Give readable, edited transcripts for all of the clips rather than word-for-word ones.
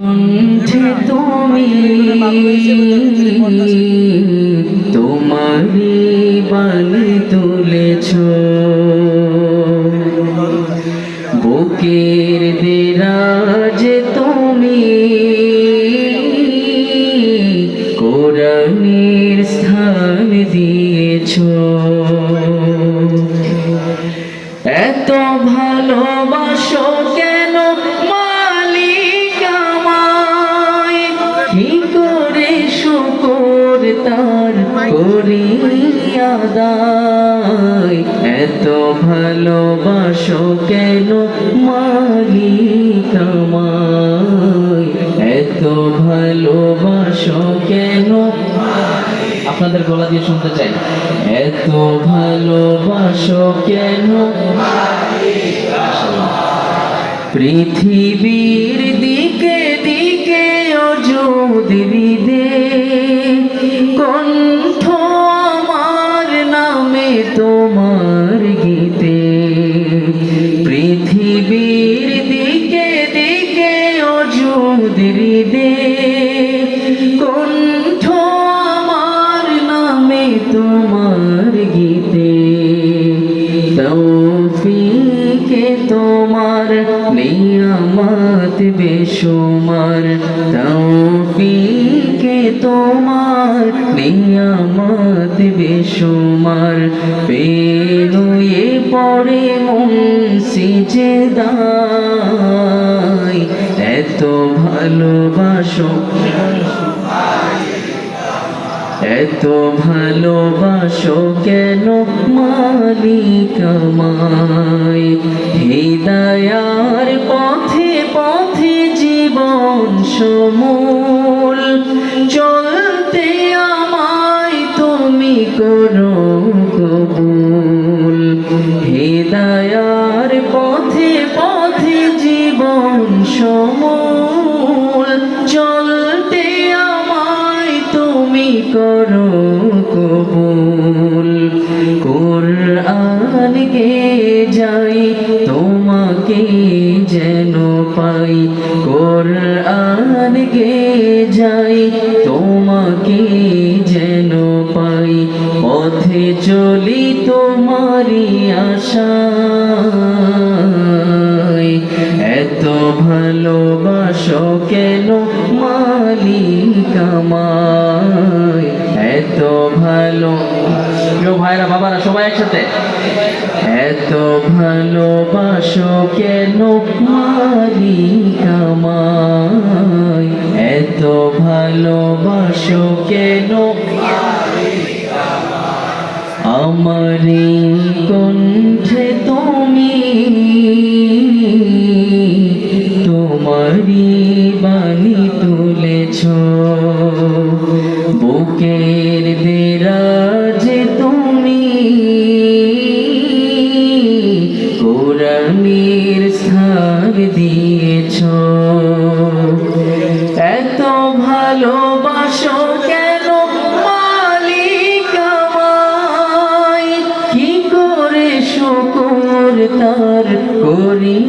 কণ্ঠে তুমি তোমারি বাণী তুলেছ, বুকের দেরাজে তুমি কোরআনের স্থান দিয়েছ। এত ভালোবাসো কেন মালিক আমায়, কি করে শুকর তার করি আদায়। এত ভালোবাসো কেন মালিক আমায়, এত ভালোবাসো কেন। আপনাদের গলা দিয়ে শুনতে চাই, এত ভালোবাসো কেন। পৃথিবীর দিকে দিকে অযোধ্যা কণ্ঠ আমার নামে তোমার গীতে। পৃথিবীর দিকে দিকে অযোধ্যা কণ্ঠ আমার নামে তোমার গীতে। তৌফিকে তোমার নিয়ামত বেশুমার, তৌফিকে তোমার নিয়ামত বেশুমার। পেনুয়ে পড়ে মন সিজদায়, এত ভালোবাসো, এত ভালোবাসো কেন মালিক আমায়। হিদায়ার পথে পথে জীবন সমূল চলতে আমায় তুমি করো কবুল। হিদায়ার পথে পথে জীবন সমূল চলতে আমায় তুমি করো কবুল। কুরআন গে যাই তোমাকে যেন পাই, কুরআন গে যাই তোমাকে যেন পাই। পথে চলি তোমারি আশায়, এত ভালোবাসো কেন মালিক আমায়, এত ভালো। ভাইরা বাবারা সবাই একসাথে, এত ভালোবাসো কেন মালিক আমায়, এত ভালোবাসো কেন। আমারি কণ্ঠে তুমি তোমারি বাণী তুলেছ, বুকের দেরাজে তুমি কোরআনের স্থান দিয়েছ। এত ভালোবাসো কেন মালিক আমায়, কি করে শুকর তার করি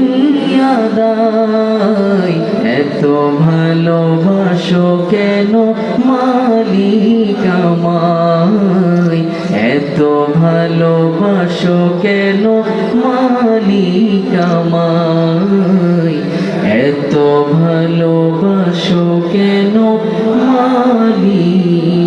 আদায়। এত ভালোবাসো কেন মালিক আমায়, এত ভালোবাসো কেন মালিক আমায়, এত ভালোবাসো কেন মালিক।